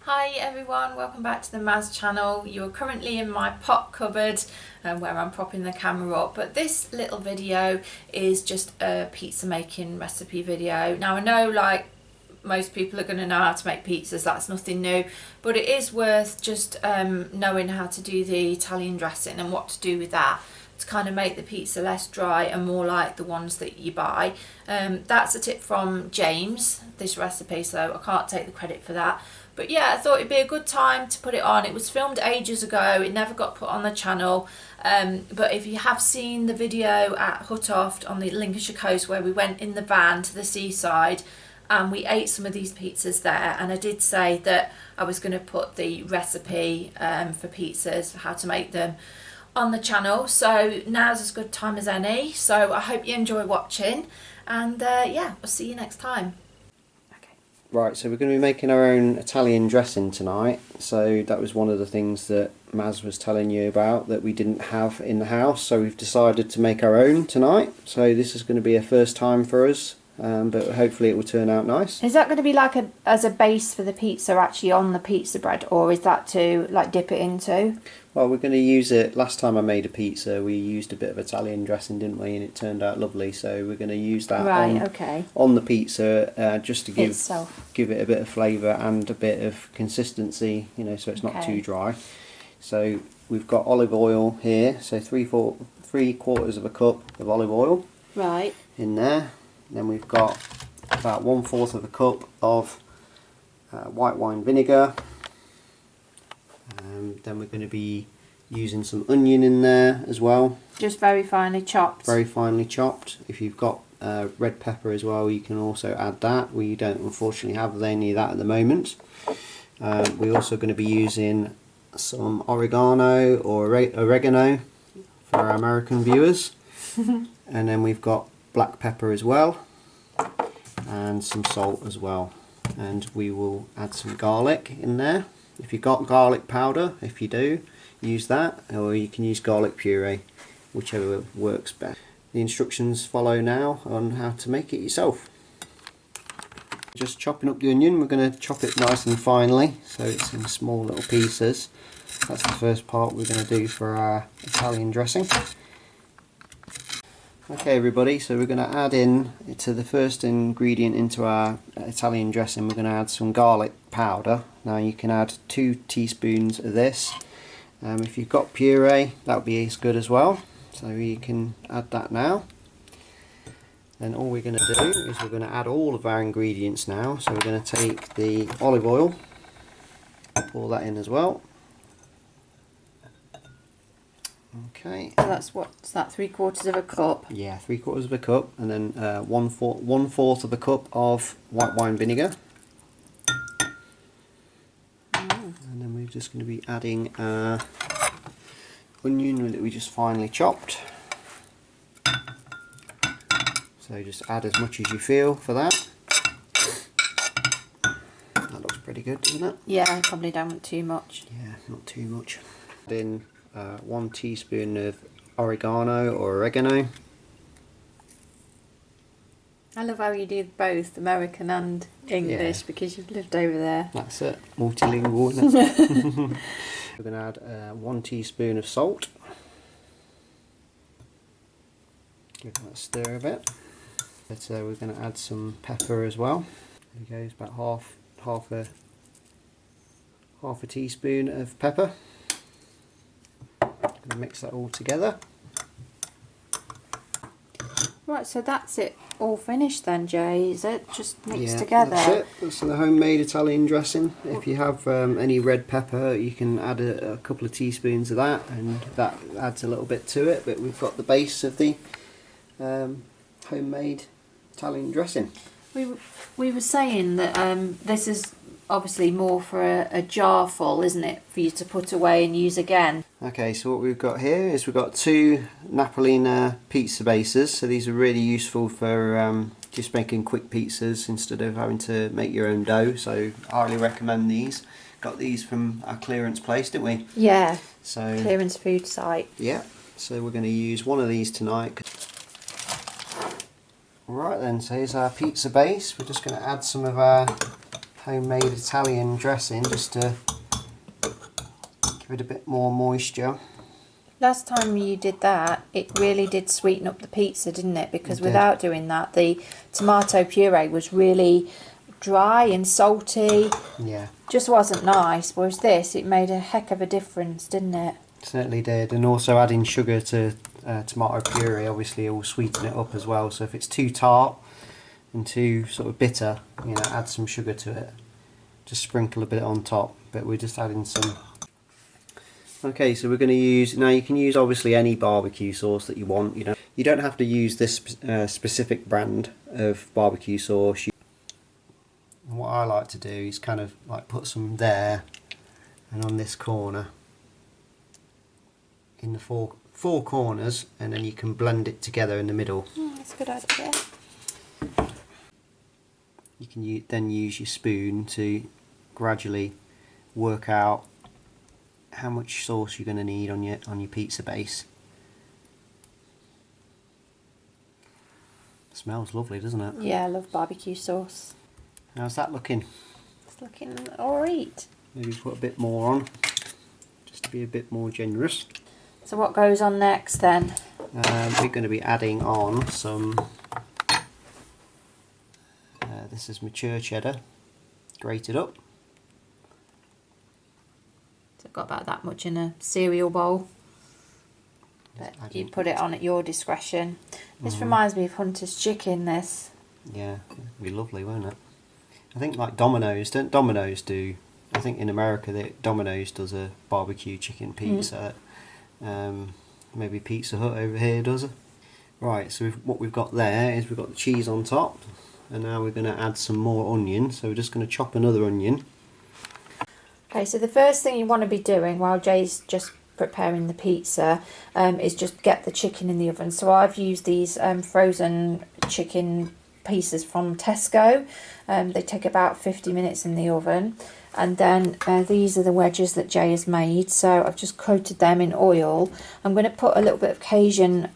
Hi everyone, welcome back to the Maz channel. You're currently in my pot cupboard where I'm propping the camera up, but this little video is just a pizza making recipe video. Now I know like most people are going to know how to make pizzas, that's nothing new, but it is worth just knowing how to do the Italian dressing and what to do with that to kind of make the pizza less dry and more like the ones that you buy. That's a tip from James, this recipe, so I can't take the credit for that. But yeah, I thought it'd be a good time to put it on. It was filmed ages ago, it never got put on the channel. But if you have seen the video at Huttoft on the Lincolnshire coast where we went in the van to the seaside and we ate some of these pizzas there, and I did say that I was going to put the recipe for pizzas, how to make them, on the channel. So now's as good time as any. So I hope you enjoy watching, and yeah, I'll see you next time. Right, so we're going to be making our own Italian dressing tonight. So that was one of the things that Maz was telling you about that we didn't have in the house. So we've decided to make our own tonight. So this is going to be a first time for us, but hopefully it will turn out nice. Is that going to be like as a base for the pizza actually on the pizza bread, or is that to like dip it into? Well, we're going to use it. Last time I made a pizza, we used a bit of Italian dressing, didn't we? And it turned out lovely. So we're going to use that on the pizza just to give it a bit of flavour and a bit of consistency, you know, so it's not too dry. So we've got olive oil here. So three quarters of a cup of olive oil. Right. In there. Then we've got about 1/4 of a cup of white wine vinegar. Then we're going to be using some onion in there as well. Just very finely chopped. Very finely chopped. If you've got red pepper as well, you can also add that. We don't unfortunately have any of that at the moment. We're also going to be using some oregano or oregano for our American viewers. And then we've got black pepper as well, and some salt as well. And we will add some garlic in there. If you've got garlic powder, if you do, use that, or you can use garlic puree, whichever works best. The instructions follow now on how to make it yourself. Just chopping up the onion, we're going to chop it nice and finely, so it's in small little pieces. That's the first part we're going to do for our Italian dressing. Okay everybody, so we're going to add in to the first ingredient into our Italian dressing, we're going to add some garlic powder. Now you can add 2 teaspoons of this. If you've got puree, that would be as good as well. So you can add that now. Then all we're going to do is we're going to add all of our ingredients now. So we're going to take the olive oil, pour that in as well. Okay. So that's what's that, 3/4 of a cup? Yeah, 3/4 of a cup, and then 1/4 of a cup of white wine vinegar. And then we're just going to be adding onion that we just finely chopped. So just add as much as you feel for that. That looks pretty good, doesn't it? Yeah, I probably don't want too much. Yeah, not too much. Add in 1 teaspoon of oregano or oregano. I love how you do both American and English, because you've lived over there. That's it, multilingual, isn't it? We're going to add 1 teaspoon of salt. Give that a stir a bit. So we're going to add some pepper as well. There we go, it's about half a teaspoon of pepper. Going to mix that all together. Right, so that's it all finished then, Jay, is it? Just mixed yeah, together? That's it. That's the homemade Italian dressing. If you have any red pepper, you can add a couple of teaspoons of that, and that adds a little bit to it. But we've got the base of the homemade Italian dressing. We were saying that this is obviously more for a jar full, isn't it, for you to put away and use again? Okay, so what we've got here is we've got 2 Napolina pizza bases. So these are really useful for just making quick pizzas instead of having to make your own dough. So I highly recommend these. Got these from our clearance place, didn't we? Yeah, so clearance food site. Yeah, so we're going to use one of these tonight. Right then, so here's our pizza base. We're just going to add some of our homemade Italian dressing just to give it a bit more moisture. Last time you did that, it really did sweeten up the pizza, didn't it? Because It did. without doing that, the tomato puree was really dry and salty. Yeah. Just wasn't nice. Whereas this, it made a heck of a difference, didn't it? Certainly did. And also adding sugar to tomato puree, obviously, it will sweeten it up as well. So if it's too tart and too sort of bitter, you know, add some sugar to it. Just sprinkle a bit on top. But we're just adding some. Okay, so we're going to use, now you can use obviously any barbecue sauce that you want, you don't have to use this specific brand of barbecue sauce. And what I like to do is kind of like put some there and on this corner, in the four corners, and then you can blend it together in the middle. That's a good idea. You can then use your spoon to gradually work out how much sauce you're going to need on your pizza base. It smells lovely, doesn't it? Yeah, I love barbecue sauce. How's that looking? It's looking alright. Maybe put a bit more on, just to be a bit more generous. So what goes on next then? We're going to be adding on some, this is mature cheddar, grated up. So I've got about that much in a cereal bowl. But you put it on at your discretion. This reminds me of Hunter's chicken, this. Yeah, it'll be lovely, won't it? I think like Domino's, don't Domino's do, I think in America Domino's does a barbecue chicken pizza. Maybe Pizza Hut over here does it. Right, so what we've got there is we've got the cheese on top, and now we're going to add some more onion, so we're just going to chop another onion. Okay, so the first thing you want to be doing while Jay's just preparing the pizza is just get the chicken in the oven. So I've used these frozen chicken pieces from Tesco. They take about 50 minutes in the oven. And then these are the wedges that Jay has made. So I've just coated them in oil. I'm going to put a little bit of Cajun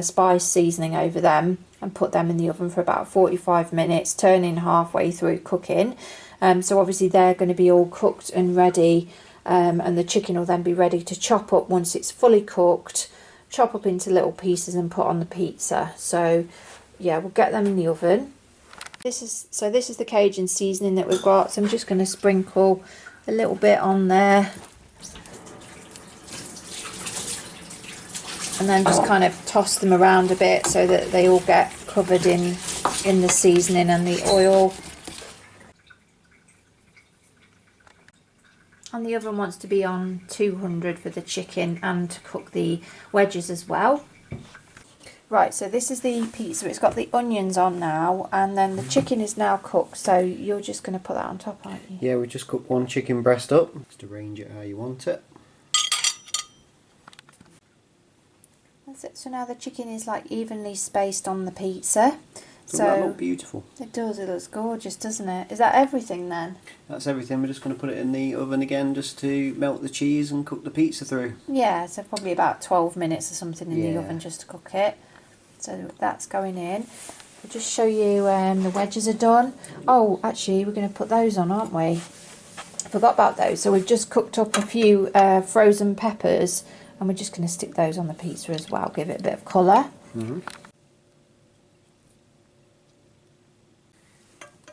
spice seasoning over them and put them in the oven for about 45 minutes, turning halfway through cooking. So obviously they're going to be all cooked and ready, and the chicken will then be ready to chop up once it's fully cooked, chop up into little pieces and put on the pizza. So yeah, we'll get them in the oven. This is the Cajun seasoning that we've got, so I'm just going to sprinkle a little bit on there. And then just kind of toss them around a bit so that they all get covered in the seasoning and the oil. And the oven wants to be on 200 for the chicken and to cook the wedges as well. Right, so this is the pizza. It's got the onions on now, and then the chicken is now cooked, so you're just going to put that on top, aren't you? Yeah, we just cooked one chicken breast up, just arrange it how you want it. That's it. So now the chicken is like evenly spaced on the pizza. Doesn't that look beautiful? It does, it looks gorgeous, doesn't it? Is that everything then? That's everything. We're just going to put it in the oven again just to melt the cheese and cook the pizza through. Yeah, so probably about 12 minutes or something in the oven just to cook it. So that's going in. I'll just show you the wedges are done. Oh, actually, we're going to put those on, aren't we? Forgot about those. So we've just cooked up a few frozen peppers, and we're just going to stick those on the pizza as well, give it a bit of colour.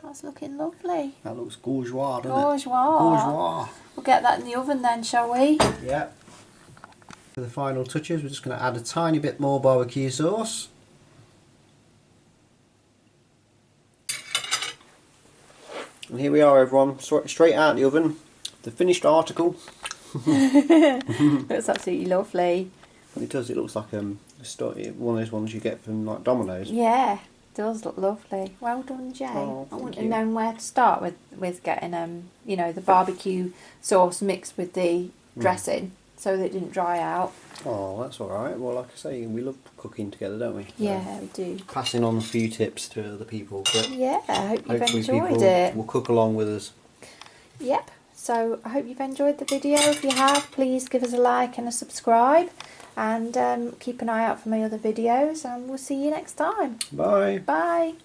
That's looking lovely. That looks bourgeois, doesn't it? Bourgeois. We'll get that in the oven then, shall we? Yeah. For the final touches, we're just going to add a tiny bit more barbecue sauce. And here we are, everyone, straight out of the oven, the finished article. Looks absolutely lovely. It does, it looks like one of those ones you get from like Domino's. Yeah, it does look lovely. Well done, Jay. Oh, I wouldn't you. have known where to start with getting you know, the barbecue sauce mixed with the dressing so that it didn't dry out. Oh, that's alright. Well, like I say, we love cooking together, don't we? Yeah, we do. Passing on a few tips to other people. But Yeah, I hope you've hopefully enjoyed people it. will cook along with us. Yep. So I hope you've enjoyed the video. If you have, please give us a like and a subscribe. And keep an eye out for my other videos. And we'll see you next time. Bye. Bye.